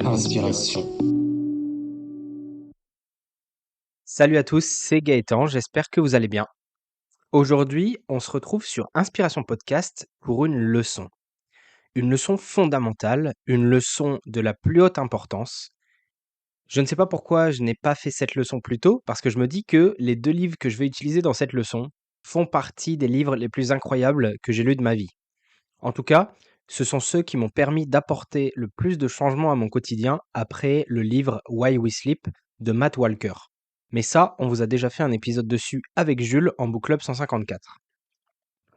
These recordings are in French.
Inspiration. Salut à tous, c'est Gaëtan, j'espère que vous allez bien. Aujourd'hui, on se retrouve sur Inspiration Podcast pour une leçon. Une leçon fondamentale, une leçon de la plus haute importance. Je ne sais pas pourquoi je n'ai pas fait cette leçon plus tôt, parce que je me dis que les 2 livres que je vais utiliser dans cette leçon font partie des livres les plus incroyables que j'ai lus de ma vie. En tout cas, ce sont ceux qui m'ont permis d'apporter le plus de changements à mon quotidien après le livre Why We Sleep de Matt Walker. Mais ça, on vous a déjà fait un épisode dessus avec Jules en Book Club 154.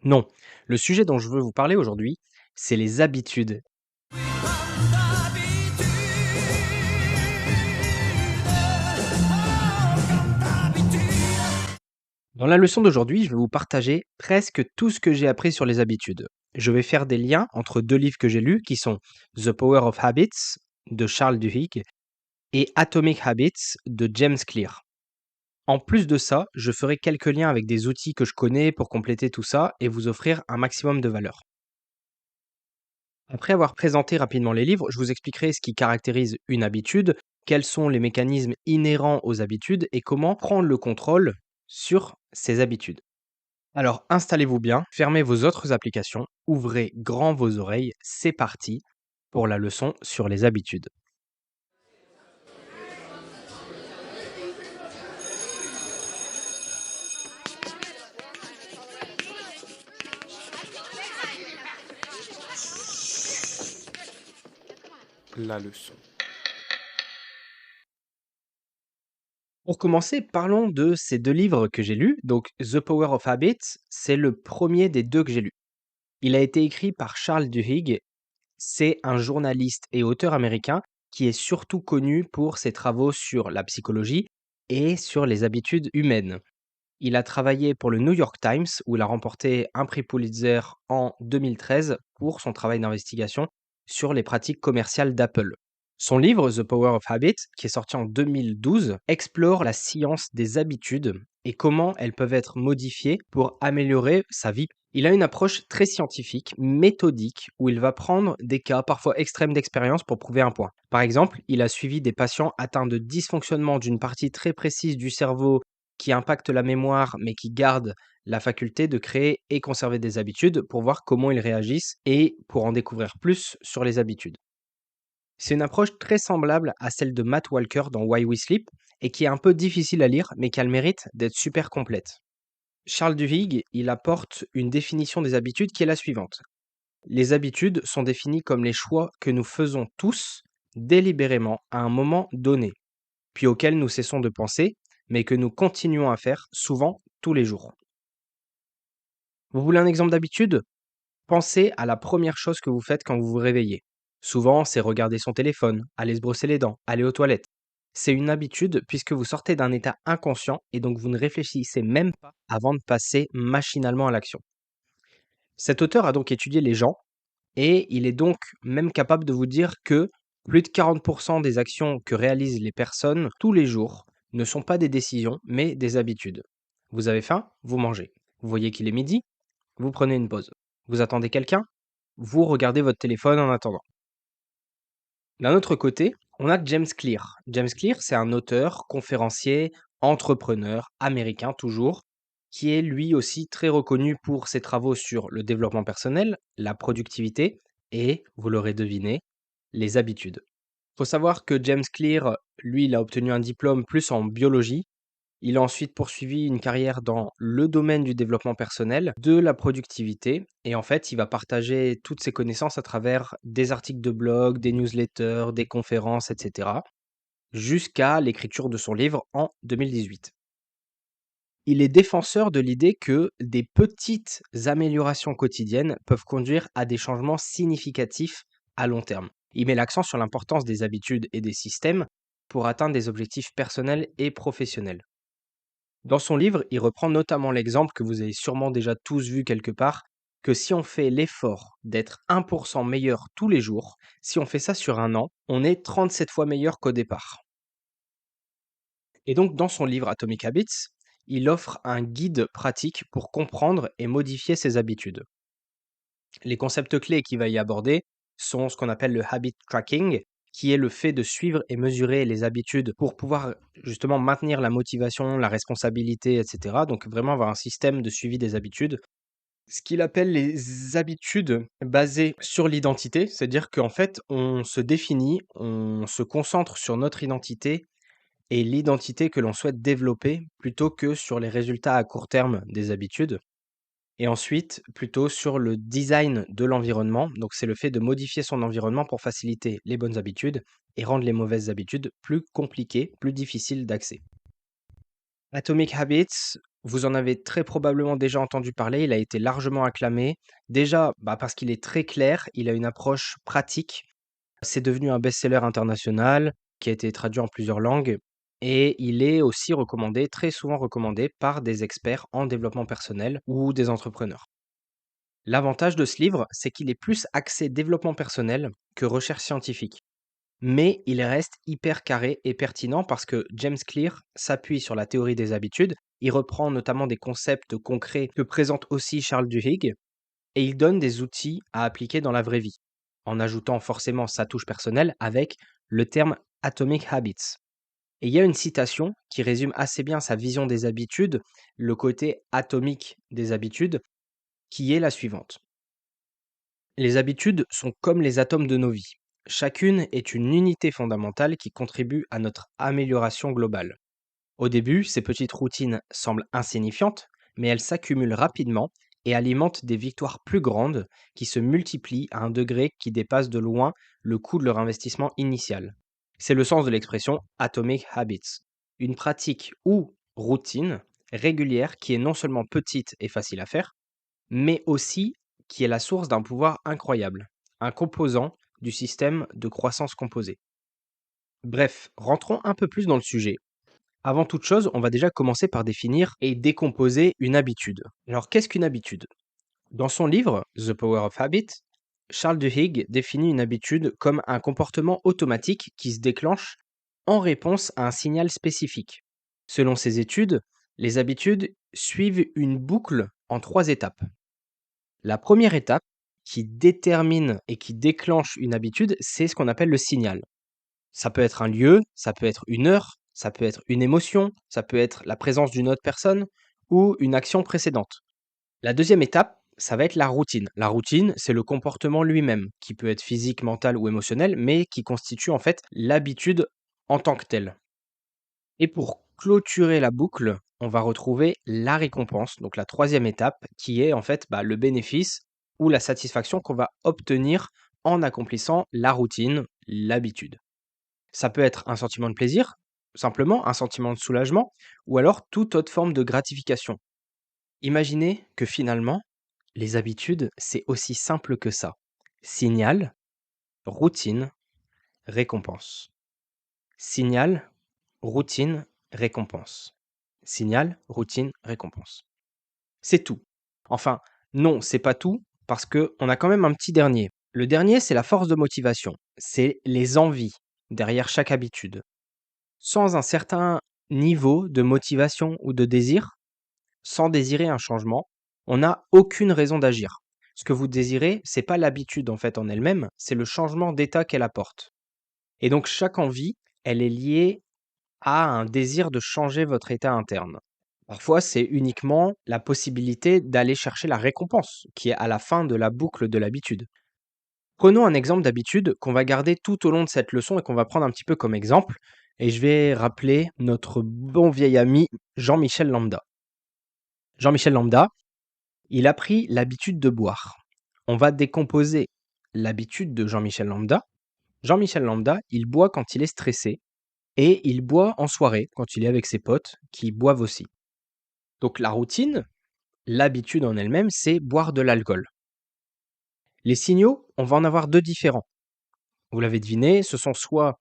Non, le sujet dont je veux vous parler aujourd'hui, c'est les habitudes. Dans la leçon d'aujourd'hui, je vais vous partager presque tout ce que j'ai appris sur les habitudes. Je vais faire des liens entre 2 livres que j'ai lus qui sont The Power of Habits de Charles Duhigg et Atomic Habits de James Clear. En plus de ça, je ferai quelques liens avec des outils que je connais pour compléter tout ça et vous offrir un maximum de valeur. Après avoir présenté rapidement les livres, je vous expliquerai ce qui caractérise une habitude, quels sont les mécanismes inhérents aux habitudes et comment prendre le contrôle sur ces habitudes. Alors installez-vous bien, fermez vos autres applications, ouvrez grand vos oreilles, c'est parti pour la leçon sur les habitudes. La leçon. Pour commencer, parlons de ces 2 livres que j'ai lus. Donc The Power of Habits, c'est le premier des 2 que j'ai lus. Il a été écrit par Charles Duhigg. C'est un journaliste et auteur américain qui est surtout connu pour ses travaux sur la psychologie et sur les habitudes humaines. Il a travaillé pour le New York Times où il a remporté un prix Pulitzer en 2013 pour son travail d'investigation sur les pratiques commerciales d'Apple. Son livre The Power of Habit, qui est sorti en 2012, explore la science des habitudes et comment elles peuvent être modifiées pour améliorer sa vie. Il a une approche très scientifique, méthodique, où il va prendre des cas parfois extrêmes d'expérience pour prouver un point. Par exemple, il a suivi des patients atteints de dysfonctionnement d'une partie très précise du cerveau qui impacte la mémoire, mais qui garde la faculté de créer et conserver des habitudes pour voir comment ils réagissent et pour en découvrir plus sur les habitudes. C'est une approche très semblable à celle de Matt Walker dans Why We Sleep et qui est un peu difficile à lire, mais qui a le mérite d'être super complète. Charles Duhigg, il apporte une définition des habitudes qui est la suivante. Les habitudes sont définies comme les choix que nous faisons tous délibérément à un moment donné, puis auxquels nous cessons de penser, mais que nous continuons à faire souvent tous les jours. Vous voulez un exemple d'habitude? Pensez à la première chose que vous faites quand vous vous réveillez. Souvent, c'est regarder son téléphone, aller se brosser les dents, aller aux toilettes. C'est une habitude puisque vous sortez d'un état inconscient et donc vous ne réfléchissez même pas avant de passer machinalement à l'action. Cet auteur a donc étudié les gens et il est donc même capable de vous dire que plus de 40% des actions que réalisent les personnes tous les jours ne sont pas des décisions mais des habitudes. Vous avez faim? Vous mangez. Vous voyez qu'il est midi? Vous prenez une pause. Vous attendez quelqu'un? Vous regardez votre téléphone en attendant. D'un autre côté, on a James Clear. James Clear, c'est un auteur, conférencier, entrepreneur, américain toujours, qui est lui aussi très reconnu pour ses travaux sur le développement personnel, la productivité et, vous l'aurez deviné, les habitudes. Il faut savoir que James Clear, lui, il a obtenu un diplôme plus en biologie. Il a ensuite poursuivi une carrière dans le domaine du développement personnel, de la productivité, et en fait, il va partager toutes ses connaissances à travers des articles de blog, des newsletters, des conférences, etc., jusqu'à l'écriture de son livre en 2018. Il est défenseur de l'idée que des petites améliorations quotidiennes peuvent conduire à des changements significatifs à long terme. Il met l'accent sur l'importance des habitudes et des systèmes pour atteindre des objectifs personnels et professionnels. Dans son livre, il reprend notamment l'exemple que vous avez sûrement déjà tous vu quelque part, que si on fait l'effort d'être 1% meilleur tous les jours, si on fait ça sur un an, on est 37 fois meilleur qu'au départ. Et donc dans son livre Atomic Habits, il offre un guide pratique pour comprendre et modifier ses habitudes. Les concepts clés qu'il va y aborder sont ce qu'on appelle le habit tracking, qui est le fait de suivre et mesurer les habitudes pour pouvoir justement maintenir la motivation, la responsabilité, et cetera. Donc vraiment avoir un système de suivi des habitudes. Ce qu'il appelle les habitudes basées sur l'identité, c'est-à-dire qu'en fait, on se définit, on se concentre sur notre identité et l'identité que l'on souhaite développer plutôt que sur les résultats à court terme des habitudes. Et ensuite, plutôt sur le design de l'environnement. Donc, c'est le fait de modifier son environnement pour faciliter les bonnes habitudes et rendre les mauvaises habitudes plus compliquées, plus difficiles d'accès. Atomic Habits, vous en avez très probablement déjà entendu parler, il a été largement acclamé. Déjà, parce qu'il est très clair, il a une approche pratique. C'est devenu un best-seller international qui a été traduit en plusieurs langues et il est aussi recommandé, très souvent recommandé par des experts en développement personnel ou des entrepreneurs. L'avantage de ce livre, c'est qu'il est plus axé développement personnel que recherche scientifique. Mais il reste hyper carré et pertinent parce que James Clear s'appuie sur la théorie des habitudes, il reprend notamment des concepts concrets que présente aussi Charles Duhigg, et il donne des outils à appliquer dans la vraie vie, en ajoutant forcément sa touche personnelle avec le terme Atomic Habits. Et il y a une citation qui résume assez bien sa vision des habitudes, le côté atomique des habitudes, qui est la suivante. Les habitudes sont comme les atomes de nos vies. Chacune est une unité fondamentale qui contribue à notre amélioration globale. Au début, ces petites routines semblent insignifiantes, mais elles s'accumulent rapidement et alimentent des victoires plus grandes qui se multiplient à un degré qui dépasse de loin le coût de leur investissement initial. C'est le sens de l'expression Atomic Habits, une pratique ou routine régulière qui est non seulement petite et facile à faire, mais aussi qui est la source d'un pouvoir incroyable, un composant du système de croissance composée. Bref, rentrons un peu plus dans le sujet. Avant toute chose, on va déjà commencer par définir et décomposer une habitude. Alors, qu'est-ce qu'une habitude? Dans son livre The Power of Habit, Charles Duhigg définit une habitude comme un comportement automatique qui se déclenche en réponse à un signal spécifique. Selon ses études, les habitudes suivent une boucle en 3 étapes. La première étape qui détermine et qui déclenche une habitude, c'est ce qu'on appelle le signal. Ça peut être un lieu, ça peut être une heure, ça peut être une émotion, ça peut être la présence d'une autre personne ou une action précédente. La deuxième étape, ça va être la routine. La routine, c'est le comportement lui-même, qui peut être physique, mental ou émotionnel, mais qui constitue en fait l'habitude en tant que telle. Et pour clôturer la boucle, on va retrouver la récompense, donc la troisième étape, qui est en fait le bénéfice ou la satisfaction qu'on va obtenir en accomplissant la routine, l'habitude. Ça peut être un sentiment de plaisir, simplement un sentiment de soulagement, ou alors toute autre forme de gratification. Imaginez que finalement, les habitudes, c'est aussi simple que ça. Signal, routine, récompense. Signal, routine, récompense. Signal, routine, récompense. C'est tout. Enfin, non, c'est pas tout, parce que on a quand même un petit dernier. Le dernier, c'est la force de motivation. C'est les envies derrière chaque habitude. Sans un certain niveau de motivation ou de désir, sans désirer un changement, on n'a aucune raison d'agir. Ce que vous désirez, c'est pas l'habitude en fait en elle-même, c'est le changement d'état qu'elle apporte. Et donc chaque envie, elle est liée à un désir de changer votre état interne. Parfois, c'est uniquement la possibilité d'aller chercher la récompense qui est à la fin de la boucle de l'habitude. Prenons un exemple d'habitude qu'on va garder tout au long de cette leçon et qu'on va prendre un petit peu comme exemple. Et je vais rappeler notre bon vieil ami Jean-Michel Lambda. Jean-Michel Lambda, il a pris l'habitude de boire. On va décomposer l'habitude de Jean-Michel Lambda. Jean-Michel Lambda, il boit quand il est stressé et il boit en soirée quand il est avec ses potes qui boivent aussi. Donc la routine, l'habitude en elle-même, c'est boire de l'alcool. Les signaux, on va en avoir 2 différents. Vous l'avez deviné, ce sont soit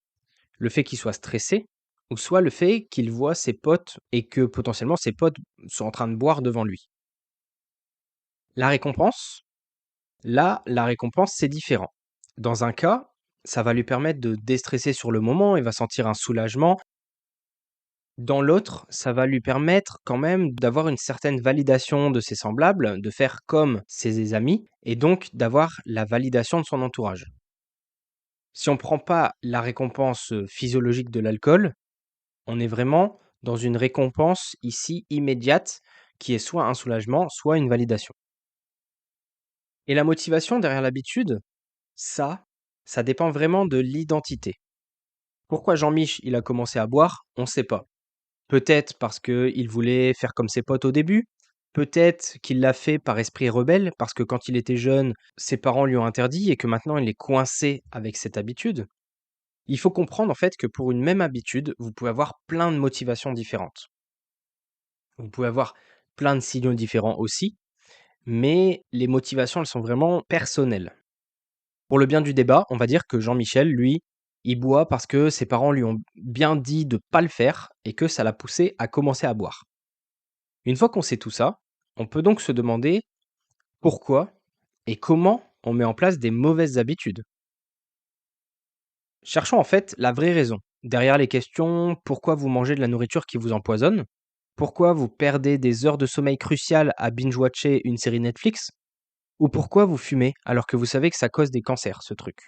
le fait qu'il soit stressé ou soit le fait qu'il voit ses potes et que potentiellement ses potes sont en train de boire devant lui. La récompense, là, la récompense, c'est différent. Dans un cas, ça va lui permettre de déstresser sur le moment, il va sentir un soulagement. Dans l'autre, ça va lui permettre quand même d'avoir une certaine validation de ses semblables, de faire comme ses amis et donc d'avoir la validation de son entourage. Si on ne prend pas la récompense physiologique de l'alcool, on est vraiment dans une récompense ici immédiate qui est soit un soulagement, soit une validation. Et la motivation derrière l'habitude, ça, ça dépend vraiment de l'identité. Pourquoi Jean-Mich, il a commencé à boire? On ne sait pas. Peut-être parce qu'il voulait faire comme ses potes au début. Peut-être qu'il l'a fait par esprit rebelle, parce que quand il était jeune, ses parents lui ont interdit et que maintenant il est coincé avec cette habitude. Il faut comprendre en fait que pour une même habitude, vous pouvez avoir plein de motivations différentes. Vous pouvez avoir plein de signaux différents aussi, mais les motivations, elles sont vraiment personnelles. Pour le bien du débat, on va dire que Jean-Michel, lui, il boit parce que ses parents lui ont bien dit de pas le faire et que ça l'a poussé à commencer à boire. Une fois qu'on sait tout ça, on peut donc se demander pourquoi et comment on met en place des mauvaises habitudes. Cherchons en fait la vraie raison. Derrière les questions, pourquoi vous mangez de la nourriture qui vous empoisonne? Pourquoi vous perdez des heures de sommeil cruciales à binge-watcher une série Netflix? Ou pourquoi vous fumez alors que vous savez que ça cause des cancers, ce truc?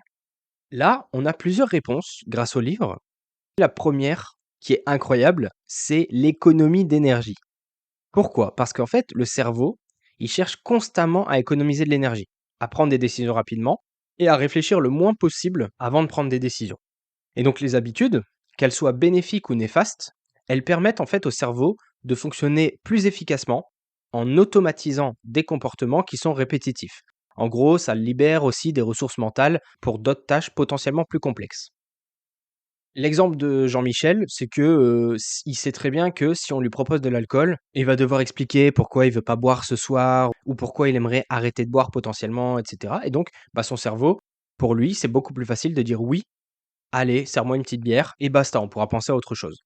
Là, on a plusieurs réponses grâce au livre. La première, qui est incroyable, c'est l'économie d'énergie. Pourquoi? Parce qu'en fait, le cerveau, il cherche constamment à économiser de l'énergie, à prendre des décisions rapidement et à réfléchir le moins possible avant de prendre des décisions. Et donc les habitudes, qu'elles soient bénéfiques ou néfastes, elles permettent en fait au cerveau de fonctionner plus efficacement en automatisant des comportements qui sont répétitifs. En gros, ça libère aussi des ressources mentales pour d'autres tâches potentiellement plus complexes. L'exemple de Jean-Michel, c'est que, il sait très bien que si on lui propose de l'alcool, il va devoir expliquer pourquoi il veut pas boire ce soir ou pourquoi il aimerait arrêter de boire potentiellement et cetera et donc, bah, son cerveau, pour lui, c'est beaucoup plus facile de dire: «Oui, allez, serre-moi une petite bière» et basta, on pourra penser à autre chose.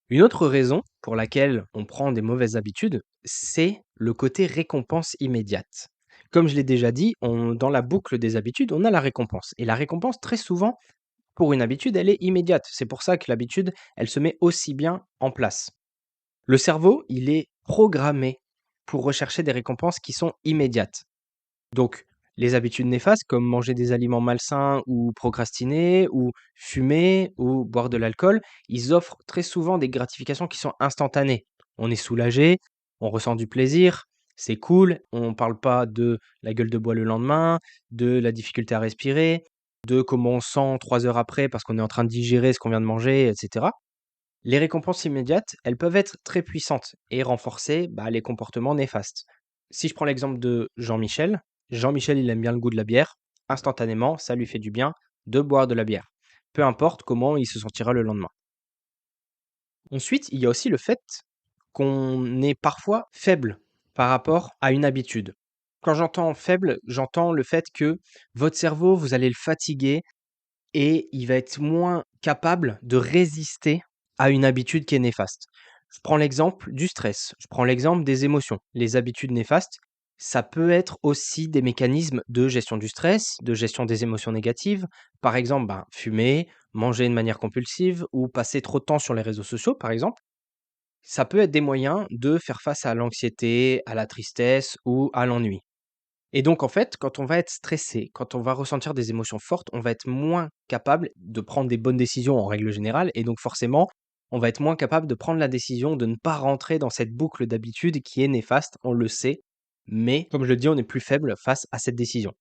Une autre raison pour laquelle on prend des mauvaises habitudes, c'est le côté récompense immédiate. Comme je l'ai déjà dit, dans la boucle des habitudes, on a la récompense et la récompense, très souvent, pour une habitude, elle est immédiate. C'est pour ça que l'habitude, elle se met aussi bien en place. Le cerveau, il est programmé pour rechercher des récompenses qui sont immédiates. Donc, les habitudes néfastes comme manger des aliments malsains ou procrastiner ou fumer ou boire de l'alcool, ils offrent très souvent des gratifications qui sont instantanées. On est soulagé, on ressent du plaisir, c'est cool, on ne parle pas de la gueule de bois le lendemain, de la difficulté à respirer, de comment on sent 3 heures après parce qu'on est en train de digérer ce qu'on vient de manger, etc. Les récompenses immédiates, elles peuvent être très puissantes et renforcer les comportements néfastes. Si je prends l'exemple de Jean-Michel, Jean-Michel, il aime bien le goût de la bière. Instantanément, ça lui fait du bien de boire de la bière. Peu importe comment il se sentira le lendemain. Ensuite, il y a aussi le fait qu'on est parfois faible par rapport à une habitude. Quand j'entends faible, j'entends le fait que votre cerveau, vous allez le fatiguer et il va être moins capable de résister à une habitude qui est néfaste. Je prends l'exemple du stress, je prends l'exemple des émotions. Les habitudes néfastes, ça peut être aussi des mécanismes de gestion du stress, de gestion des émotions négatives. Par exemple, fumer, manger de manière compulsive ou passer trop de temps sur les réseaux sociaux, par exemple. Ça peut être des moyens de faire face à l'anxiété, à la tristesse ou à l'ennui. Et donc, en fait, quand on va être stressé, quand on va ressentir des émotions fortes, on va être moins capable de prendre des bonnes décisions en règle générale. Et donc, forcément, on va être moins capable de prendre la décision de ne pas rentrer dans cette boucle d'habitude qui est néfaste, on le sait. Mais, comme je le dis, on est plus faible face à cette décision.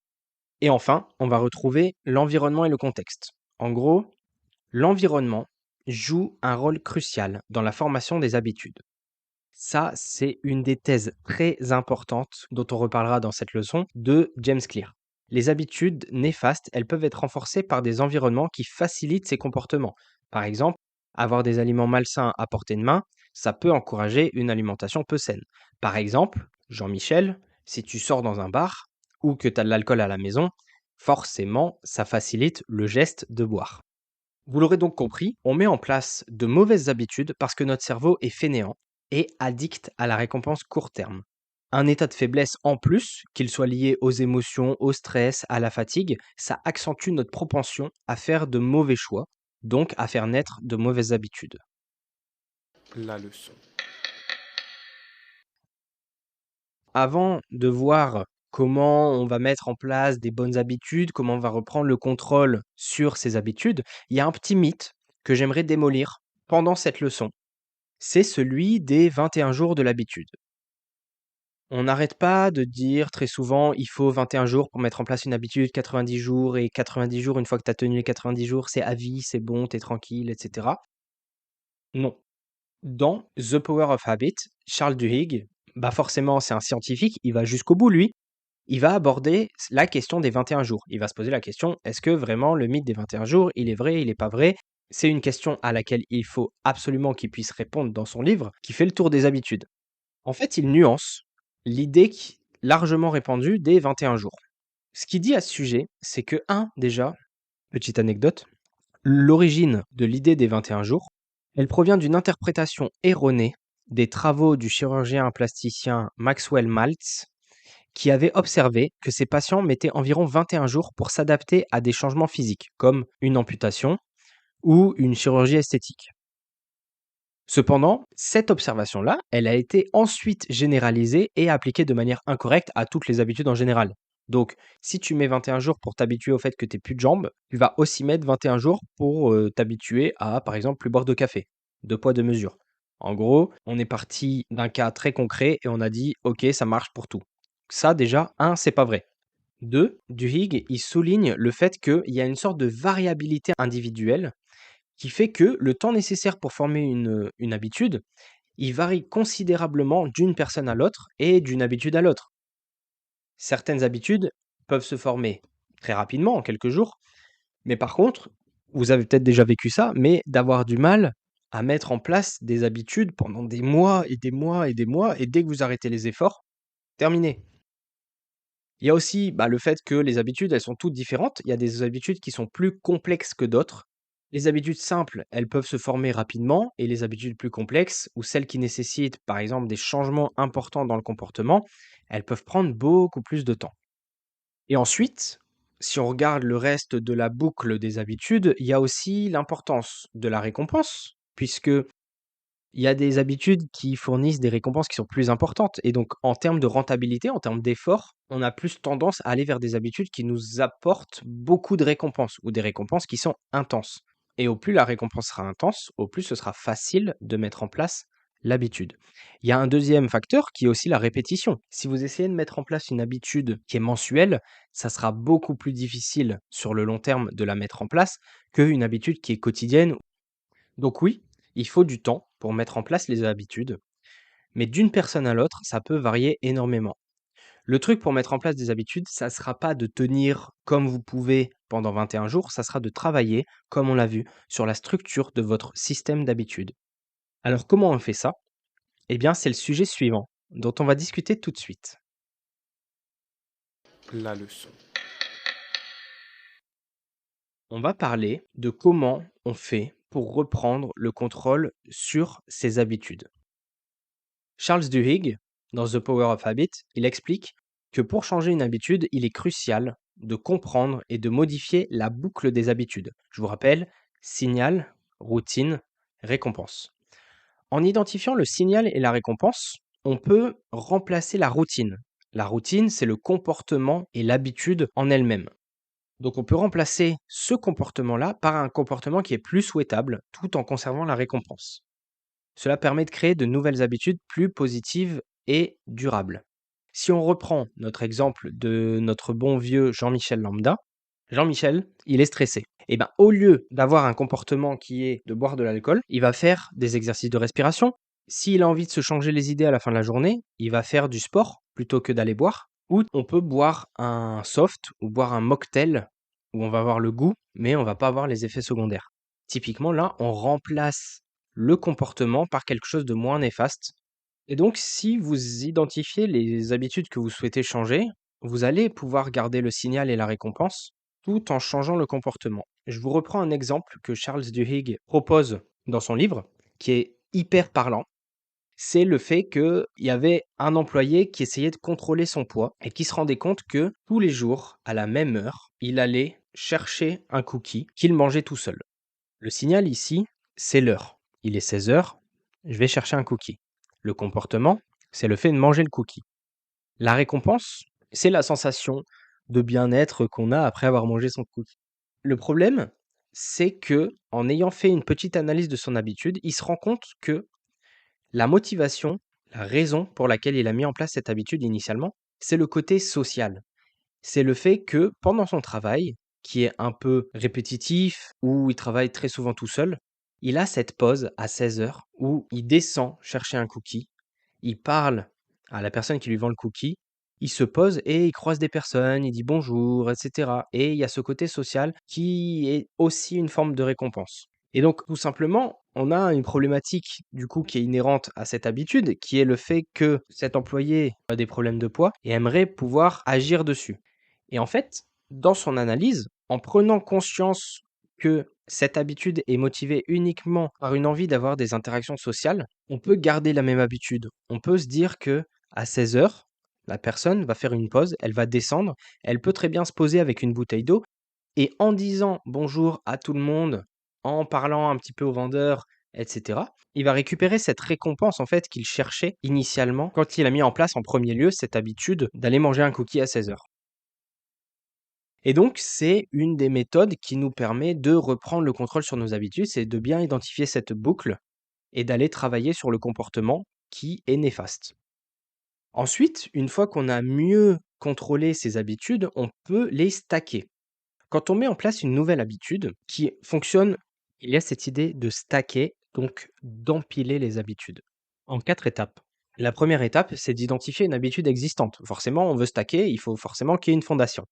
Et enfin, on va retrouver l'environnement et le contexte. En gros, l'environnement joue un rôle crucial dans la formation des habitudes. Ça, c'est une des thèses très importantes dont on reparlera dans cette leçon de James Clear. Les habitudes néfastes, elles peuvent être renforcées par des environnements qui facilitent ces comportements. Par exemple, avoir des aliments malsains à portée de main, ça peut encourager une alimentation peu saine. Par exemple, Jean-Michel, si tu sors dans un bar ou que tu as de l'alcool à la maison, forcément, ça facilite le geste de boire. Vous l'aurez donc compris, on met en place de mauvaises habitudes parce que notre cerveau est fainéant et addict à la récompense court terme. Un état de faiblesse en plus, qu'il soit lié aux émotions, au stress, à la fatigue, ça accentue notre propension à faire de mauvais choix, donc à faire naître de mauvaises habitudes. La leçon. Avant de voir comment on va mettre en place des bonnes habitudes, comment on va reprendre le contrôle sur ces habitudes, il y a un petit mythe que j'aimerais démolir pendant cette leçon. C'est celui des 21 jours de l'habitude. On n'arrête pas de dire très souvent, il faut 21 jours pour mettre en place une habitude, 90 jours et 90 jours, une fois que tu as tenu les 90 jours, c'est à vie, c'est bon, tu es tranquille, etc. Non. Dans The Power of Habit, Charles Duhigg, bah forcément, c'est un scientifique, il va jusqu'au bout, lui. Il va aborder la question des 21 jours. Il va se poser la question, est-ce que vraiment le mythe des 21 jours, il est vrai, il n'est pas vrai? C'est une question à laquelle il faut absolument qu'il puisse répondre dans son livre, qui fait le tour des habitudes. En fait, il nuance l'idée largement répandue des 21 jours. Ce qu'il dit à ce sujet, c'est que, déjà, petite anecdote, l'origine de l'idée des 21 jours, elle provient d'une interprétation erronée des travaux du chirurgien plasticien Maxwell Maltz, qui avait observé que ses patients mettaient environ 21 jours pour s'adapter à des changements physiques, comme une amputation ou une chirurgie esthétique. Cependant, cette observation-là, elle a été ensuite généralisée et appliquée de manière incorrecte à toutes les habitudes en général. Donc, si tu mets 21 jours pour t'habituer au fait que tu n'aies plus de jambes, tu vas aussi mettre 21 jours pour t'habituer à, par exemple, plus boire de café. Deux poids, deux mesures. En gros, on est parti d'un cas très concret et on a dit, OK, ça marche pour tout. Ça, déjà, c'est pas vrai. 2, Duhigg, il souligne le fait qu'il y a une sorte de variabilité individuelle qui fait que le temps nécessaire pour former une habitude, il varie considérablement d'une personne à l'autre et d'une habitude à l'autre. Certaines habitudes peuvent se former très rapidement, en quelques jours, mais par contre, vous avez peut-être déjà vécu ça, mais d'avoir du mal à mettre en place des habitudes pendant des mois et des mois et des mois, et dès que vous arrêtez les efforts, terminé. Il y a aussi le fait que les habitudes, elles sont toutes différentes. Il y a des habitudes qui sont plus complexes que d'autres. Les habitudes simples, elles peuvent se former rapidement et les habitudes plus complexes ou celles qui nécessitent par exemple des changements importants dans le comportement, elles peuvent prendre beaucoup plus de temps. Et ensuite, si on regarde le reste de la boucle des habitudes, il y a aussi l'importance de la récompense, puisque il y a des habitudes qui fournissent des récompenses qui sont plus importantes et donc en termes de rentabilité, en termes d'effort, on a plus tendance à aller vers des habitudes qui nous apportent beaucoup de récompenses ou des récompenses qui sont intenses. Et au plus la récompense sera intense, au plus ce sera facile de mettre en place l'habitude. Il y a un deuxième facteur qui est aussi la répétition. Si vous essayez de mettre en place une habitude qui est mensuelle, ça sera beaucoup plus difficile sur le long terme de la mettre en place qu'une habitude qui est quotidienne. Donc oui, il faut du temps pour mettre en place les habitudes, mais d'une personne à l'autre, ça peut varier énormément. Le truc pour mettre en place des habitudes, ça ne sera pas de tenir comme vous pouvez pendant 21 jours, ça sera de travailler, comme on l'a vu, sur la structure de votre système d'habitude. Alors comment on fait ça? Eh bien, c'est le sujet suivant, dont on va discuter tout de suite. La leçon. On va parler de comment on fait pour reprendre le contrôle sur ses habitudes. Charles Duhigg, dans The Power of Habit, il explique que pour changer une habitude, il est crucial de comprendre et de modifier la boucle des habitudes. Je vous rappelle, signal, routine, récompense. En identifiant le signal et la récompense, on peut remplacer la routine. La routine, c'est le comportement et l'habitude en elle-même. Donc on peut remplacer ce comportement-là par un comportement qui est plus souhaitable tout en conservant la récompense. Cela permet de créer de nouvelles habitudes plus positives et durables. Si on reprend notre exemple de notre bon vieux Jean-Michel Lambda, Jean-Michel, il est stressé. Et bien, au lieu d'avoir un comportement qui est de boire de l'alcool, il va faire des exercices de respiration. S'il a envie de se changer les idées à la fin de la journée, il va faire du sport plutôt que d'aller boire. Ou on peut boire un soft ou boire un mocktail où on va avoir le goût, mais on va pas avoir les effets secondaires. Typiquement, là, on remplace le comportement par quelque chose de moins néfaste. Et donc, si vous identifiez les habitudes que vous souhaitez changer, vous allez pouvoir garder le signal et la récompense tout en changeant le comportement. Je vous reprends un exemple que Charles Duhigg propose dans son livre, qui est hyper parlant. C'est le fait qu'il y avait un employé qui essayait de contrôler son poids et qui se rendait compte que tous les jours, à la même heure, il allait chercher un cookie qu'il mangeait tout seul. Le signal ici, c'est l'heure. Il est 16 heures, je vais chercher un cookie. Le comportement, c'est le fait de manger le cookie. La récompense, C'est la sensation de bien-être qu'on a après avoir mangé son cookie. Le problème, c'est que en ayant fait une petite analyse de son habitude, il se rend compte que la motivation, la raison pour laquelle il a mis en place cette habitude initialement, c'est le côté social. C'est le fait que pendant son travail, qui est un peu répétitif, où il travaille très souvent tout seul, il a cette pause à 16 heures où il descend chercher un cookie, il parle à la personne qui lui vend le cookie, il se pose et il croise des personnes, il dit bonjour, etc. Et il y a ce côté social qui est aussi une forme de récompense. Et donc, tout simplement, on a une problématique du coup qui est inhérente à cette habitude, qui est le fait que cet employé a des problèmes de poids et aimerait pouvoir agir dessus. Et en fait, dans son analyse, en prenant conscience que cette habitude est motivée uniquement par une envie d'avoir des interactions sociales, on peut garder la même habitude. On peut se dire que à 16 heures, la personne va faire une pause, elle va descendre, elle peut très bien se poser avec une bouteille d'eau et en disant bonjour à tout le monde, en parlant un petit peu au vendeur, etc., il va récupérer cette récompense en fait qu'il cherchait initialement quand il a mis en place en premier lieu cette habitude d'aller manger un cookie à 16 heures. Et donc, c'est une des méthodes qui nous permet de reprendre le contrôle sur nos habitudes, c'est de bien identifier cette boucle et d'aller travailler sur le comportement qui est néfaste. Ensuite, une fois qu'on a mieux contrôlé ces habitudes, on peut les stacker. Quand on met en place une nouvelle habitude qui fonctionne, il y a cette idée de stacker, donc d'empiler les habitudes en 4 étapes. La première étape, c'est d'identifier une habitude existante. Forcément, on veut stacker, il faut forcément qu'il y ait une fondation.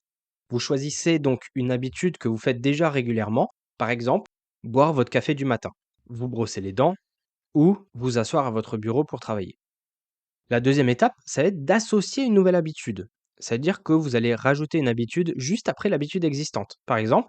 Vous choisissez donc une habitude que vous faites déjà régulièrement, par exemple, boire votre café du matin, vous brosser les dents ou vous asseoir à votre bureau pour travailler. La deuxième étape, ça va être d'associer une nouvelle habitude. C'est-à-dire que vous allez rajouter une habitude juste après l'habitude existante. Par exemple,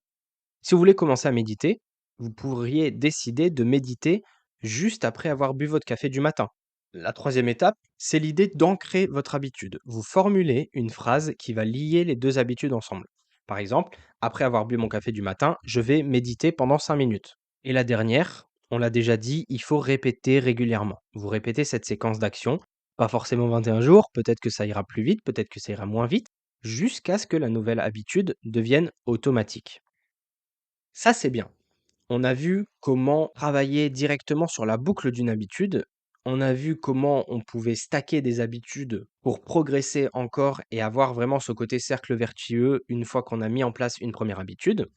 si vous voulez commencer à méditer, vous pourriez décider de méditer juste après avoir bu votre café du matin. La troisième étape, c'est l'idée d'ancrer votre habitude. Vous formulez une phrase qui va lier les deux habitudes ensemble. Par exemple, après avoir bu mon café du matin, je vais méditer pendant 5 minutes. Et la dernière, on l'a déjà dit, il faut répéter régulièrement. Vous répétez cette séquence d'action, pas forcément 21 jours, peut-être que ça ira plus vite, peut-être que ça ira moins vite, jusqu'à ce que la nouvelle habitude devienne automatique. Ça, c'est bien. On a vu comment travailler directement sur la boucle d'une habitude. On a vu comment on pouvait stacker des habitudes pour progresser encore et avoir vraiment ce côté cercle vertueux une fois qu'on a mis en place une première habitude.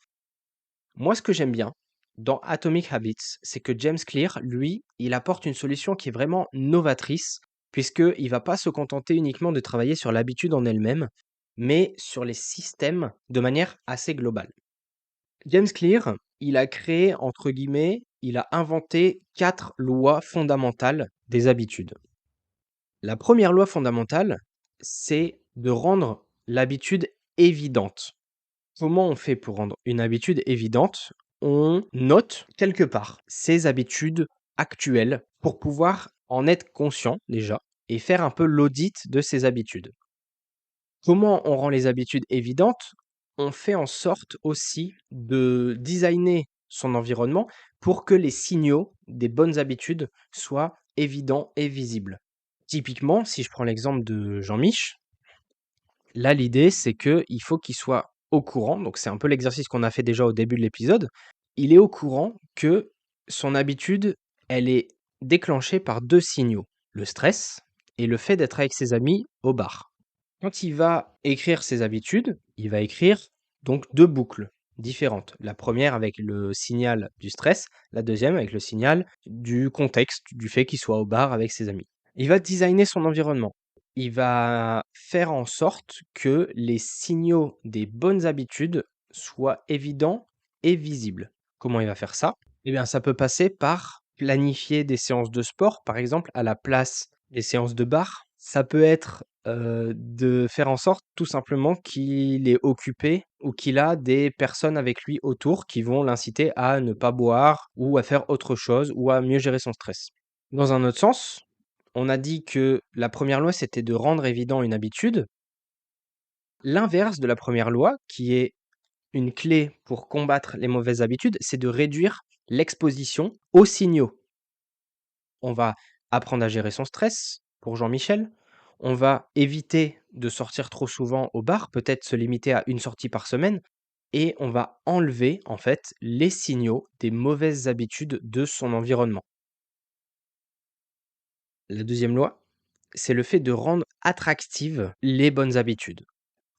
Moi, ce que j'aime bien dans Atomic Habits, c'est que James Clear, lui, il apporte une solution qui est vraiment novatrice, puisqu'il ne va pas se contenter uniquement de travailler sur l'habitude en elle-même, mais sur les systèmes de manière assez globale. James Clear, il a créé, entre guillemets, il a inventé 4 lois fondamentales des habitudes. La première loi fondamentale, c'est de rendre l'habitude évidente. Comment on fait pour rendre une habitude évidente? On note quelque part ses habitudes actuelles pour pouvoir en être conscient déjà et faire un peu l'audit de ses habitudes. Comment on rend les habitudes évidentes? On fait en sorte aussi de designer son environnement pour que les signaux des bonnes habitudes soient évidents et visibles. Typiquement, si je prends l'exemple de Jean-Mich, là l'idée c'est qu'il faut qu'il soit au courant, donc c'est un peu l'exercice qu'on a fait déjà au début de l'épisode, il est au courant que son habitude, elle est déclenchée par 2 signaux, le stress et le fait d'être avec ses amis au bar. Quand il va écrire ses habitudes, il va écrire donc 2 boucles différentes. La première avec le signal du stress, la deuxième avec le signal du contexte, du fait qu'il soit au bar avec ses amis. Il va designer son environnement. Il va faire en sorte que les signaux des bonnes habitudes soient évidents et visibles. Comment il va faire ça? Eh bien, ça peut passer par planifier des séances de sport, par exemple, à la place des séances de bar. Ça peut être, de faire en sorte, tout simplement, qu'il est occupé ou qu'il a des personnes avec lui autour qui vont l'inciter à ne pas boire ou à faire autre chose ou à mieux gérer son stress. Dans un autre sens, on a dit que la première loi, c'était de rendre évident une habitude. L'inverse de la première loi, qui est une clé pour combattre les mauvaises habitudes, c'est de réduire l'exposition aux signaux. On va apprendre à gérer son stress pour Jean-Michel. On va éviter de sortir trop souvent au bar, peut-être se limiter à une sortie par semaine et on va enlever, en fait, les signaux des mauvaises habitudes de son environnement. La deuxième loi, c'est le fait de rendre attractives les bonnes habitudes.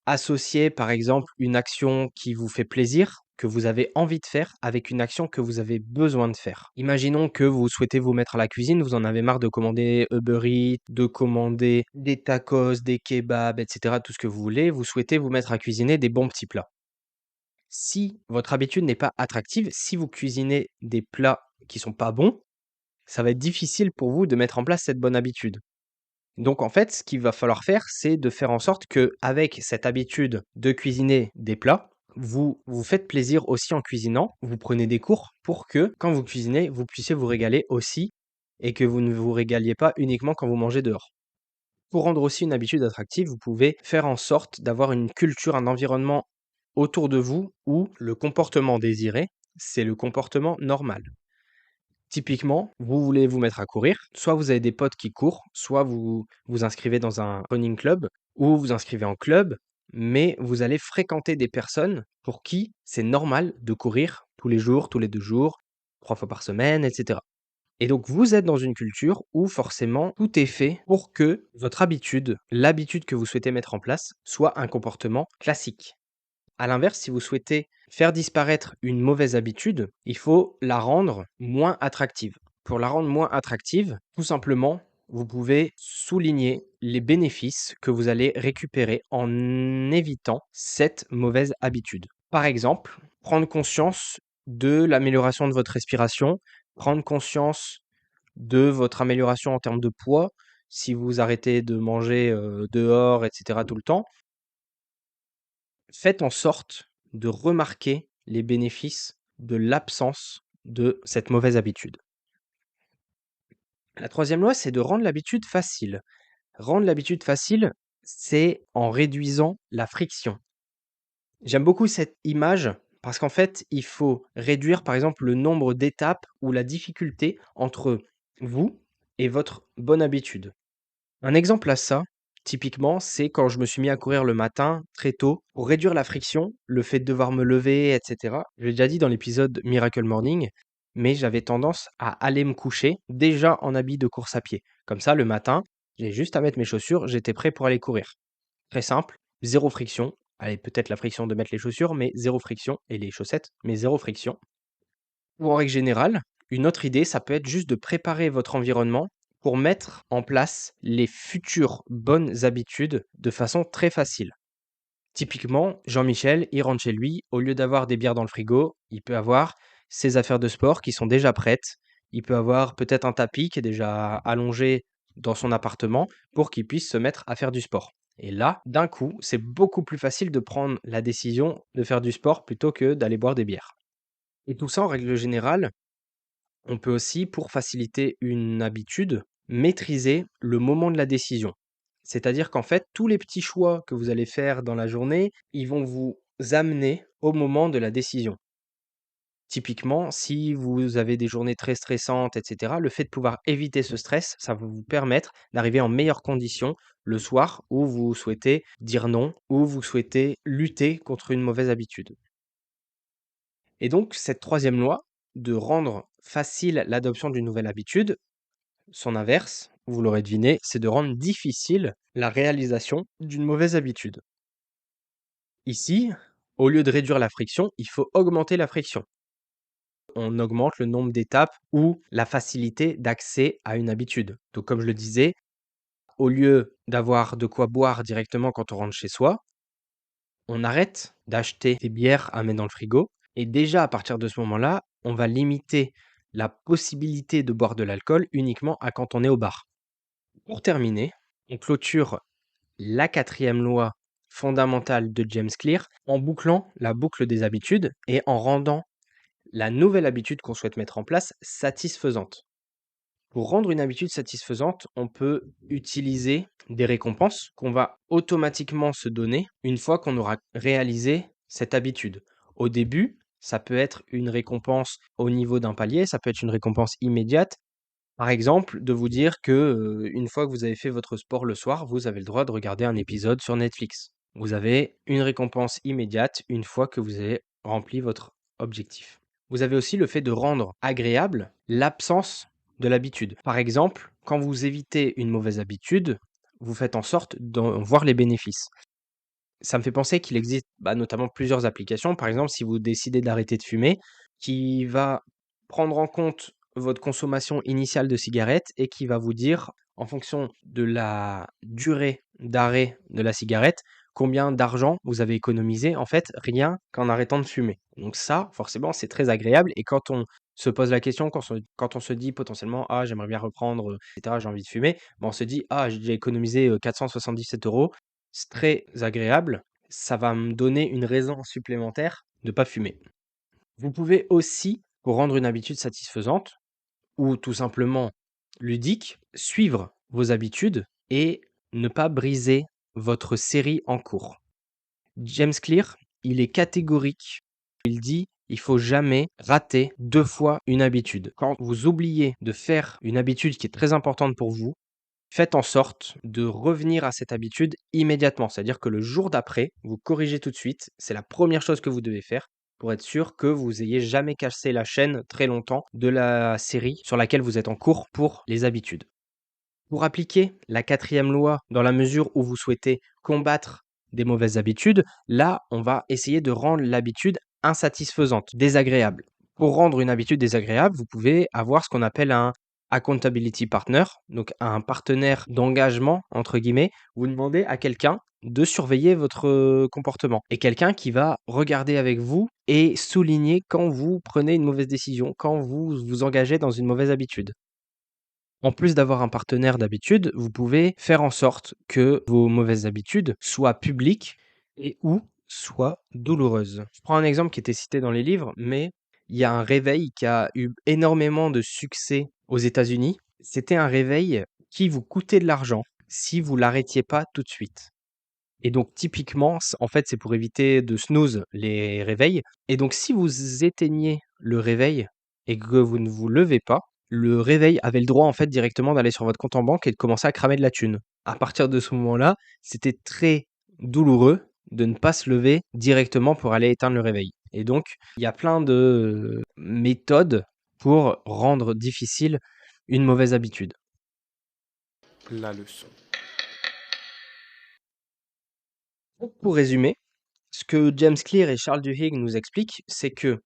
Associer, par exemple, une action qui vous fait plaisir, que vous avez envie de faire, avec une action que vous avez besoin de faire. Imaginons que vous souhaitez vous mettre à la cuisine, vous en avez marre de commander Uber Eats, de commander des tacos, des kebabs, etc., tout ce que vous voulez. Vous souhaitez vous mettre à cuisiner des bons petits plats. Si votre habitude n'est pas attractive, si vous cuisinez des plats qui sont pas bons, ça va être difficile pour vous de mettre en place cette bonne habitude. Donc en fait, ce qu'il va falloir faire, c'est de faire en sorte que, avec cette habitude de cuisiner des plats, vous vous faites plaisir aussi en cuisinant. Vous prenez des cours pour que, quand vous cuisinez, vous puissiez vous régaler aussi et que vous ne vous régaliez pas uniquement quand vous mangez dehors. Pour rendre aussi une habitude attractive, vous pouvez faire en sorte d'avoir une culture, un environnement autour de vous où le comportement désiré, c'est le comportement normal. Typiquement, vous voulez vous mettre à courir, soit vous avez des potes qui courent, soit vous vous inscrivez dans un running club ou vous inscrivez en club, mais vous allez fréquenter des personnes pour qui c'est normal de courir tous les jours, tous les 2 jours, 3 fois par semaine, etc. Et donc vous êtes dans une culture où forcément tout est fait pour que votre habitude, l'habitude que vous souhaitez mettre en place, soit un comportement classique. À l'inverse, si vous souhaitez faire disparaître une mauvaise habitude, il faut la rendre moins attractive. Pour la rendre moins attractive, tout simplement, vous pouvez souligner les bénéfices que vous allez récupérer en évitant cette mauvaise habitude. Par exemple, prendre conscience de l'amélioration de votre respiration, prendre conscience de votre amélioration en termes de poids, si vous arrêtez de manger dehors, etc. tout le temps. Faites en sorte de remarquer les bénéfices de l'absence de cette mauvaise habitude. La troisième loi, c'est de rendre l'habitude facile. Rendre l'habitude facile, c'est en réduisant la friction. J'aime beaucoup cette image parce qu'en fait, il faut réduire par exemple le nombre d'étapes ou la difficulté entre vous et votre bonne habitude. Un exemple à ça, typiquement, c'est quand je me suis mis à courir le matin très tôt pour réduire la friction, le fait de devoir me lever, etc. Je l'ai déjà dit dans l'épisode Miracle Morning, mais j'avais tendance à aller me coucher déjà en habit de course à pied. Comme ça, le matin, j'ai juste à mettre mes chaussures, j'étais prêt pour aller courir. Très simple, zéro friction. Allez, peut-être la friction de mettre les chaussures, mais zéro friction, et les chaussettes, mais zéro friction. Ou en règle générale, une autre idée, ça peut être juste de préparer votre environnement pour mettre en place les futures bonnes habitudes de façon très facile. Typiquement, Jean-Michel, il rentre chez lui, au lieu d'avoir des bières dans le frigo, il peut avoir ses affaires de sport qui sont déjà prêtes. Il peut avoir peut-être un tapis qui est déjà allongé dans son appartement pour qu'il puisse se mettre à faire du sport. Et là, d'un coup, c'est beaucoup plus facile de prendre la décision de faire du sport plutôt que d'aller boire des bières. Et tout ça, en règle générale, on peut aussi, pour faciliter une habitude, maîtriser le moment de la décision. C'est-à-dire qu'en fait, tous les petits choix que vous allez faire dans la journée, ils vont vous amener au moment de la décision. Typiquement, si vous avez des journées très stressantes, etc., le fait de pouvoir éviter ce stress, ça va vous permettre d'arriver en meilleures conditions le soir où vous souhaitez dire non, où vous souhaitez lutter contre une mauvaise habitude. Et donc, cette troisième loi, de rendre facile l'adoption d'une nouvelle habitude, son inverse, vous l'aurez deviné, c'est de rendre difficile la réalisation d'une mauvaise habitude. Ici, au lieu de réduire la friction, il faut augmenter la friction. On augmente le nombre d'étapes ou la facilité d'accès à une habitude. Donc comme je le disais, au lieu d'avoir de quoi boire directement quand on rentre chez soi, on arrête d'acheter des bières à mettre dans le frigo et déjà à partir de ce moment-là, on va limiter la possibilité de boire de l'alcool uniquement à quand on est au bar. Pour terminer, on clôture la quatrième loi fondamentale de James Clear en bouclant la boucle des habitudes et en rendant la nouvelle habitude qu'on souhaite mettre en place satisfaisante. Pour rendre une habitude satisfaisante, on peut utiliser des récompenses qu'on va automatiquement se donner une fois qu'on aura réalisé cette habitude. Au début, ça peut être une récompense au niveau d'un palier, ça peut être une récompense immédiate. Par exemple, de vous dire que, une fois que vous avez fait votre sport le soir, vous avez le droit de regarder un épisode sur Netflix. Vous avez une récompense immédiate une fois que vous avez rempli votre objectif. Vous avez aussi le fait de rendre agréable l'absence de l'habitude. Par exemple, quand vous évitez une mauvaise habitude, vous faites en sorte d'en voir les bénéfices. Ça me fait penser qu'il existe, notamment plusieurs applications. Par exemple, si vous décidez d'arrêter de fumer, qui va prendre en compte votre consommation initiale de cigarettes et qui va vous dire, en fonction de la durée d'arrêt de la cigarette, combien d'argent vous avez économisé, en fait, rien qu'en arrêtant de fumer. Donc ça, forcément, c'est très agréable et quand on se pose la question, quand on se dit potentiellement: «Ah, j'aimerais bien reprendre, et cetera, j'ai envie de fumer», on se dit: «Ah, j'ai déjà économisé, 477 €, c'est très agréable, ça va me donner une raison supplémentaire de pas fumer». Vous pouvez aussi, pour rendre une habitude satisfaisante ou tout simplement ludique, suivre vos habitudes et ne pas briser votre série en cours. James Clear, il est catégorique. Il dit: «Il faut jamais rater 2 fois une habitude». Quand vous oubliez de faire une habitude qui est très importante pour vous, faites en sorte de revenir à cette habitude immédiatement. C'est-à-dire que le jour d'après, vous corrigez tout de suite. C'est la première chose que vous devez faire pour être sûr que vous ayez jamais cassé la chaîne très longtemps de la série sur laquelle vous êtes en cours pour les habitudes. Pour appliquer la 4e loi dans la mesure où vous souhaitez combattre des mauvaises habitudes, là, on va essayer de rendre l'habitude insatisfaisante, désagréable. Pour rendre une habitude désagréable, vous pouvez avoir ce qu'on appelle un accountability partner, donc un partenaire «d'engagement» entre guillemets. Vous demandez à quelqu'un de surveiller votre, comportement et quelqu'un qui va regarder avec vous et souligner quand vous prenez une mauvaise décision, quand vous vous engagez dans une mauvaise habitude. En plus d'avoir un partenaire d'habitude, vous pouvez faire en sorte que vos mauvaises habitudes soient publiques et ou soient douloureuses. Je prends un exemple qui était cité dans les livres, mais il y a un réveil qui a eu énormément de succès aux États-Unis. C'était un réveil qui vous coûtait de l'argent si vous l'arrêtiez pas tout de suite. Et donc typiquement, en fait, c'est pour éviter de snooze les réveils. Et donc si vous éteignez le réveil et que vous ne vous levez pas, le réveil avait le droit en fait directement d'aller sur votre compte en banque et de commencer à cramer de la thune. À partir de ce moment-là, c'était très douloureux de ne pas se lever directement pour aller éteindre le réveil. Et donc, il y a plein de méthodes pour rendre difficile une mauvaise habitude. La leçon. Donc, pour résumer, ce que James Clear et Charles Duhigg nous expliquent, c'est que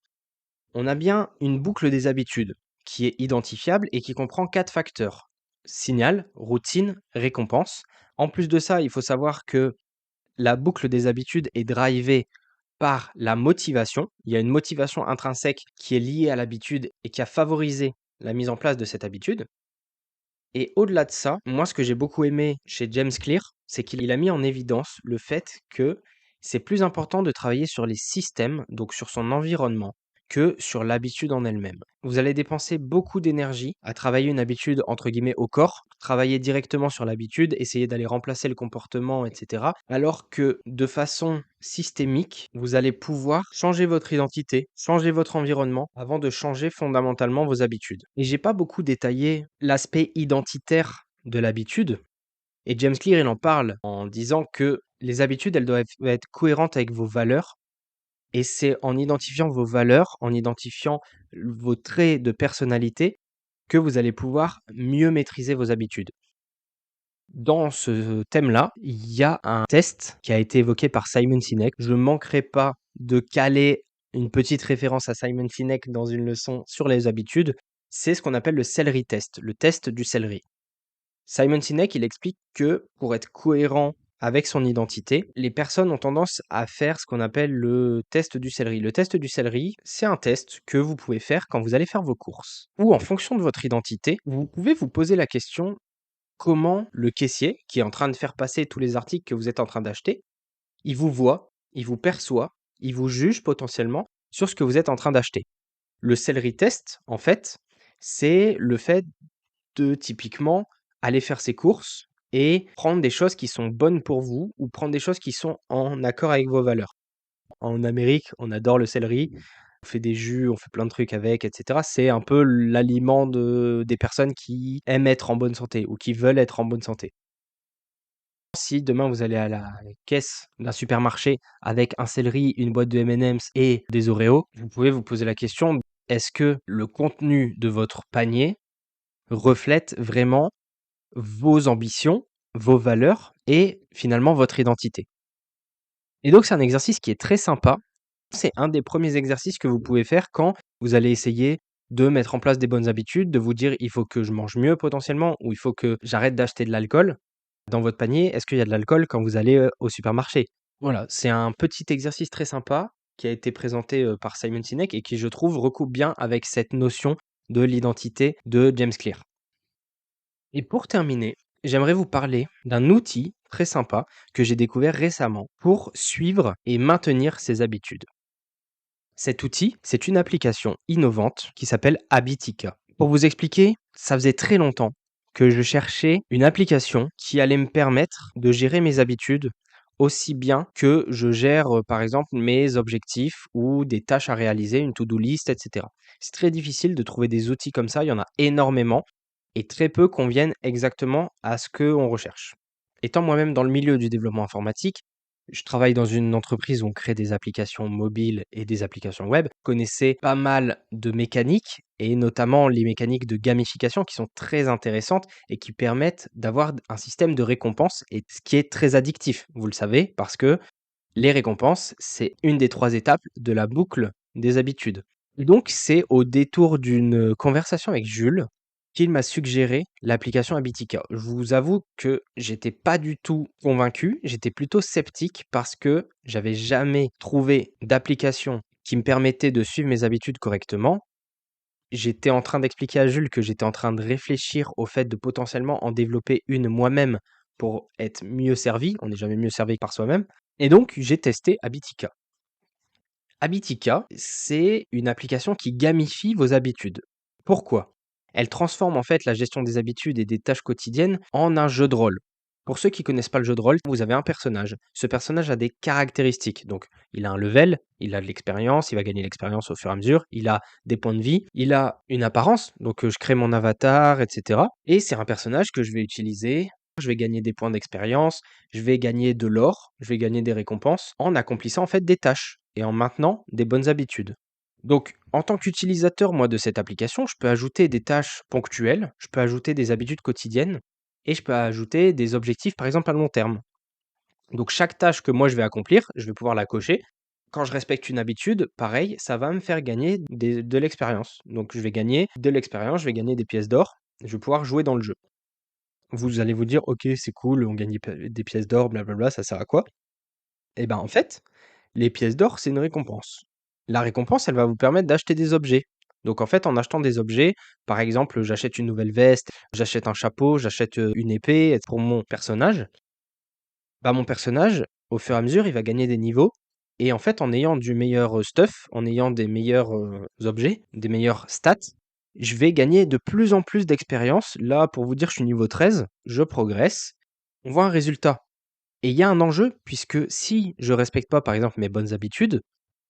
on a bien une boucle des habitudes qui est identifiable et qui comprend 4 facteurs: signal, routine, récompense. En plus de ça, il faut savoir que la boucle des habitudes est drivée par la motivation. Il y a une motivation intrinsèque qui est liée à l'habitude et qui a favorisé la mise en place de cette habitude. Et au-delà de ça, moi, ce que j'ai beaucoup aimé chez James Clear, c'est qu'il a mis en évidence le fait que c'est plus important de travailler sur les systèmes, donc sur son environnement, que sur l'habitude en elle-même. Vous allez dépenser beaucoup d'énergie à travailler une habitude entre guillemets au corps, travailler directement sur l'habitude, essayer d'aller remplacer le comportement, etc. Alors que de façon systémique, vous allez pouvoir changer votre identité, changer votre environnement avant de changer fondamentalement vos habitudes. Et j'ai pas beaucoup détaillé l'aspect identitaire de l'habitude. Et James Clear, il en parle en disant que les habitudes, elles doivent être cohérentes avec vos valeurs et c'est en identifiant vos valeurs, en identifiant vos traits de personnalité que vous allez pouvoir mieux maîtriser vos habitudes. Dans ce thème-là, il y a un test qui a été évoqué par Simon Sinek. Je ne manquerai pas de caler une petite référence à Simon Sinek dans une leçon sur les habitudes. C'est ce qu'on appelle le celery test, le test du céleri. Simon Sinek, il explique que pour être cohérent avec son identité, les personnes ont tendance à faire ce qu'on appelle le test du céleri. Le test du céleri, c'est un test que vous pouvez faire quand vous allez faire vos courses. Ou en fonction de votre identité, vous pouvez vous poser la question: comment le caissier, qui est en train de faire passer tous les articles que vous êtes en train d'acheter, il vous voit, il vous perçoit, il vous juge potentiellement sur ce que vous êtes en train d'acheter. Le celery test, en fait, c'est le fait de typiquement aller faire ses courses et prendre des choses qui sont bonnes pour vous ou prendre des choses qui sont en accord avec vos valeurs. En Amérique, on adore le céleri. On fait des jus, on fait plein de trucs avec, et cetera. C'est un peu l'aliment des personnes qui aiment être en bonne santé ou qui veulent être en bonne santé. Si demain vous allez à la caisse d'un supermarché avec un céleri, une boîte de M&M's et des Oreos, vous pouvez vous poser la question: est-ce que le contenu de votre panier reflète vraiment vos ambitions, vos valeurs et finalement votre identité? Et donc c'est un exercice qui est très sympa. C'est un des premiers exercices que vous pouvez faire quand vous allez essayer de mettre en place des bonnes habitudes, de vous dire: «Il faut que je mange mieux potentiellement» ou «Il faut que j'arrête d'acheter de l'alcool». Dans votre panier, est-ce qu'il y a de l'alcool quand vous allez, au supermarché? Voilà, c'est un petit exercice très sympa qui a été présenté, par Simon Sinek et qui, je trouve, recoupe bien avec cette notion de l'identité de James Clear. Et pour terminer, j'aimerais vous parler d'un outil très sympa que j'ai découvert récemment pour suivre et maintenir ses habitudes. Cet outil, c'est une application innovante qui s'appelle Habitica. Pour vous expliquer, ça faisait très longtemps que je cherchais une application qui allait me permettre de gérer mes habitudes aussi bien que je gère, par exemple, mes objectifs ou des tâches à réaliser, une to-do list, et cetera. C'est très difficile de trouver des outils comme ça, il y en a énormément et très peu conviennent exactement à ce qu'on recherche. Étant moi-même dans le milieu du développement informatique, je travaille dans une entreprise où on crée des applications mobiles et des applications web. Je connaissais pas mal de mécaniques et notamment les mécaniques de gamification qui sont très intéressantes et qui permettent d'avoir un système de récompense et ce qui est très addictif, vous le savez, parce que les récompenses, c'est une des 3 étapes de la boucle des habitudes. Donc c'est au détour d'une conversation avec Jules qu'il m'a suggéré l'application Habitica. Je vous avoue que j'étais pas du tout convaincu, j'étais plutôt sceptique parce que j'avais jamais trouvé d'application qui me permettait de suivre mes habitudes correctement. J'étais en train d'expliquer à Jules que j'étais en train de réfléchir au fait de potentiellement en développer une moi-même pour être mieux servi. On n'est jamais mieux servi que par soi-même. Et donc, j'ai testé Habitica. Habitica, c'est une application qui gamifie vos habitudes. Pourquoi? Elle transforme en fait la gestion des habitudes et des tâches quotidiennes en un jeu de rôle. Pour ceux qui connaissent pas le jeu de rôle, vous avez un personnage. Ce personnage a des caractéristiques. Donc, il a un level, il a de l'expérience, il va gagner l'expérience au fur et à mesure, il a des points de vie, il a une apparence. Donc, je crée mon avatar, etc. Et c'est un personnage que je vais utiliser. Je vais gagner des points d'expérience, je vais gagner de l'or, je vais gagner des récompenses en accomplissant en fait des tâches et en maintenant des bonnes habitudes. Donc, en tant qu'utilisateur, moi, de cette application, je peux ajouter des tâches ponctuelles, je peux ajouter des habitudes quotidiennes et je peux ajouter des objectifs, par exemple, à long terme. Donc, chaque tâche que moi je vais accomplir, je vais pouvoir la cocher. Quand je respecte une habitude, pareil, ça va me faire gagner de l'expérience. Donc, je vais gagner de l'expérience, je vais gagner des pièces d'or, je vais pouvoir jouer dans le jeu. Vous allez vous dire: «OK, c'est cool, on gagne des pièces d'or, blablabla, ça sert à quoi?» Et ben, en fait, les pièces d'or, c'est une récompense. La récompense, elle va vous permettre d'acheter des objets. Donc en fait, en achetant des objets, par exemple, j'achète une nouvelle veste, j'achète un chapeau, j'achète, une épée pour mon personnage. Bah, mon personnage, au fur et à mesure, il va gagner des niveaux et en fait, en ayant du meilleur, stuff, en ayant des meilleurs, objets, des meilleures stats, je vais gagner de plus en plus d'expérience. Là, pour vous dire, je suis niveau 13, je progresse. On voit un résultat et il y a un enjeu puisque si je respecte pas, par exemple, mes bonnes habitudes,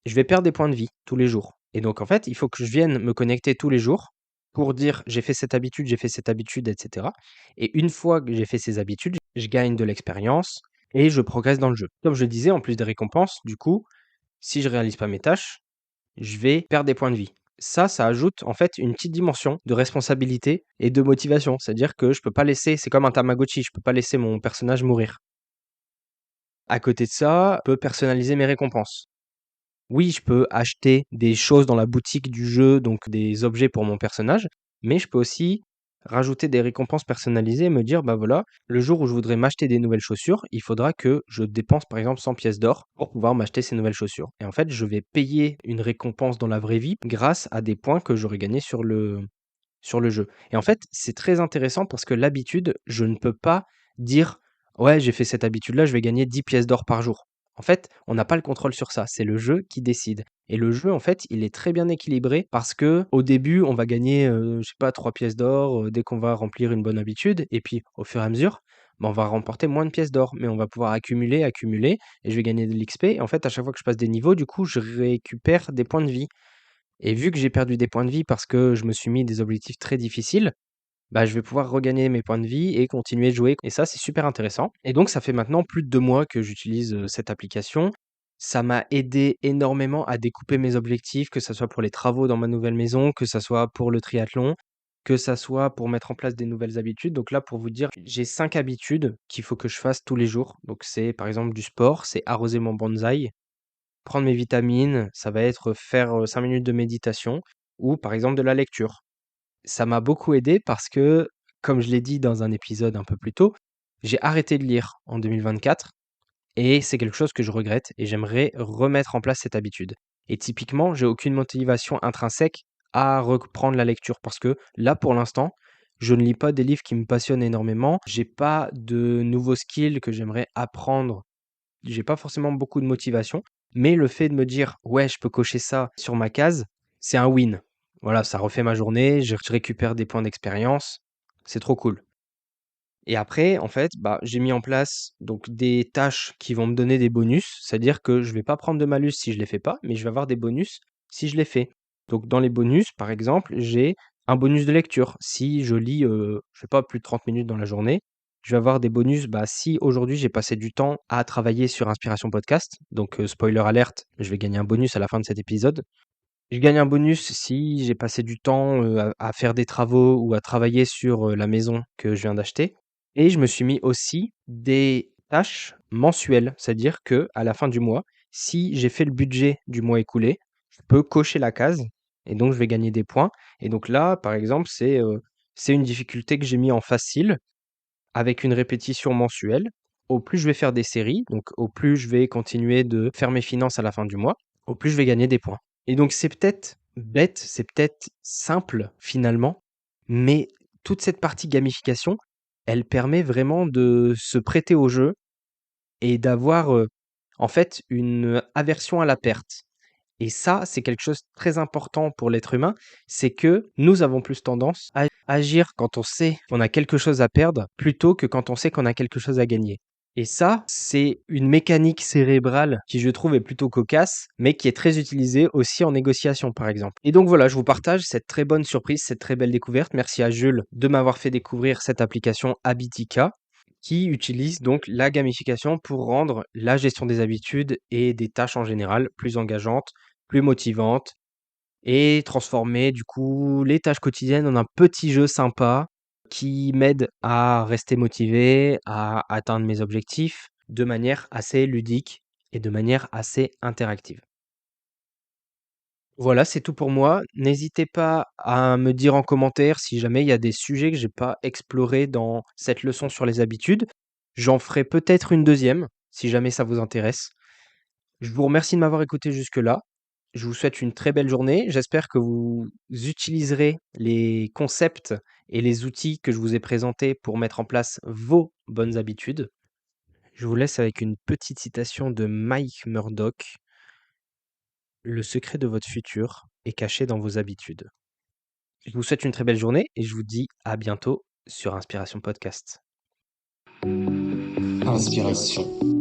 je vais perdre des points de vie tous les jours et donc en fait, il faut que je vienne me connecter tous les jours pour dire: j'ai fait cette habitude» et cetera et une fois que j'ai fait ces habitudes, je gagne de l'expérience et je progresse dans le jeu. Comme je disais, en plus des récompenses, du coup, si je réalise pas mes tâches, je vais perdre des points de vie. Ça ajoute en fait une petite dimension de responsabilité et de motivation. C'est-à-dire que je peux pas laisser c'est comme un Tamagotchi, je peux pas laisser mon personnage mourir. À côté de ça, je peux personnaliser mes récompenses. Oui, je peux acheter des choses dans la boutique du jeu, donc des objets pour mon personnage, mais je peux aussi rajouter des récompenses personnalisées et me dire, bah voilà, le jour où je voudrais m'acheter des nouvelles chaussures, il faudra que je dépense par exemple 100 pièces d'or pour pouvoir m'acheter ces nouvelles chaussures. Et en fait, je vais payer une récompense dans la vraie vie grâce à des points que j'aurais gagnés sur le jeu. Et en fait, c'est très intéressant parce que l'habitude, je ne peux pas dire: «Ouais, j'ai fait cette habitude-là, je vais gagner 10 pièces d'or par jour». En fait, on n'a pas le contrôle sur ça, c'est le jeu qui décide. Et le jeu, en fait, il est très bien équilibré parce que au début, on va gagner, je sais pas 3 pièces d'or, dès qu'on va remplir une bonne habitude et puis au fur et à mesure, bah, on va remporter moins de pièces d'or, mais on va pouvoir accumuler, accumuler et je vais gagner de l'XP et en fait, à chaque fois que je passe des niveaux, du coup, je récupère des points de vie. Et vu que j'ai perdu des points de vie parce que je me suis mis des objectifs très difficiles, bah, je vais pouvoir regagner mes points de vie et continuer de jouer et ça, c'est super intéressant et donc ça fait maintenant plus de 2 mois que j'utilise, cette application. Ça m'a aidé énormément à découper mes objectifs, que ça soit pour les travaux dans ma nouvelle maison, que ça soit pour le triathlon, que ça soit pour mettre en place des nouvelles habitudes. Donc là, pour vous dire, j'ai 5 habitudes qu'il faut que je fasse tous les jours. Donc c'est, par exemple, du sport, c'est arroser mon bonsaï, prendre mes vitamines, ça va être faire, 5 minutes de méditation ou par exemple de la lecture. Ça m'a beaucoup aidé parce que, comme je l'ai dit dans un épisode un peu plus tôt, j'ai arrêté de lire en 2024 et c'est quelque chose que je regrette et j'aimerais remettre en place cette habitude. Et typiquement, j'ai aucune motivation intrinsèque à reprendre la lecture parce que là, pour l'instant, je ne lis pas des livres qui me passionnent énormément. J'ai pas de nouveaux skills que j'aimerais apprendre. J'ai pas forcément beaucoup de motivation, mais le fait de me dire: «Ouais, je peux cocher ça sur ma case», c'est un win. Voilà, ça refait ma journée, je récupère des points d'expérience, c'est trop cool. Et après, en fait, bah, j'ai mis en place donc des tâches qui vont me donner des bonus, c'est-à-dire que je vais pas prendre de malus si je les fais pas, mais je vais avoir des bonus si je les fais. Donc dans les bonus, par exemple, j'ai un bonus de lecture. Si je lis, je sais pas, plus de 30 minutes dans la journée, je vais avoir des bonus, bah, si aujourd'hui j'ai passé du temps à travailler sur Inspiration Podcast, donc spoiler alerte, je vais gagner un bonus à la fin de cet épisode. Je gagne un bonus si j'ai passé du temps, à faire des travaux ou à travailler sur, la maison que je viens d'acheter et je me suis mis aussi des tâches mensuelles. C'est-à-dire que à la fin du mois, si j'ai fait le budget du mois écoulé, je peux cocher la case et donc je vais gagner des points et donc là, par exemple, c'est une difficulté que j'ai mis en facile avec une répétition mensuelle. Au plus je vais faire des séries, donc au plus je vais continuer de faire mes finances à la fin du mois, au plus je vais gagner des points. Et donc c'est peut-être bête, c'est peut-être simple finalement, mais toute cette partie gamification, elle permet vraiment de se prêter au jeu et d'avoir en fait une aversion à la perte. Et ça, c'est quelque chose de très important pour l'être humain, c'est que nous avons plus tendance à agir quand on sait qu'on a quelque chose à perdre, plutôt que quand on sait qu'on a quelque chose à gagner. Et ça, c'est une mécanique cérébrale qui, je trouve, est plutôt cocasse, mais qui est très utilisée aussi en négociation, par exemple. Et donc voilà, je vous partage cette très bonne surprise, cette très belle découverte. Merci à Jules de m'avoir fait découvrir cette application Habitica, qui utilise donc la gamification pour rendre la gestion des habitudes et des tâches en général plus engageantes, plus motivante et transformer du coup les tâches quotidiennes en un petit jeu sympa qui m'aide à rester motivé, à atteindre mes objectifs de manière assez ludique et de manière assez interactive. Voilà, c'est tout pour moi. N'hésitez pas à me dire en commentaire si jamais il y a des sujets que j'ai pas explorés dans cette leçon sur les habitudes. J'en ferai peut-être une deuxième si jamais ça vous intéresse. Je vous remercie de m'avoir écouté jusque-là. Je vous souhaite une très belle journée. J'espère que vous utiliserez les concepts et les outils que je vous ai présentés pour mettre en place vos bonnes habitudes. Je vous laisse avec une petite citation de Mike Murdock. Le secret de votre futur est caché dans vos habitudes. Je vous souhaite une très belle journée et je vous dis à bientôt sur Inspiration Podcast. Inspiration.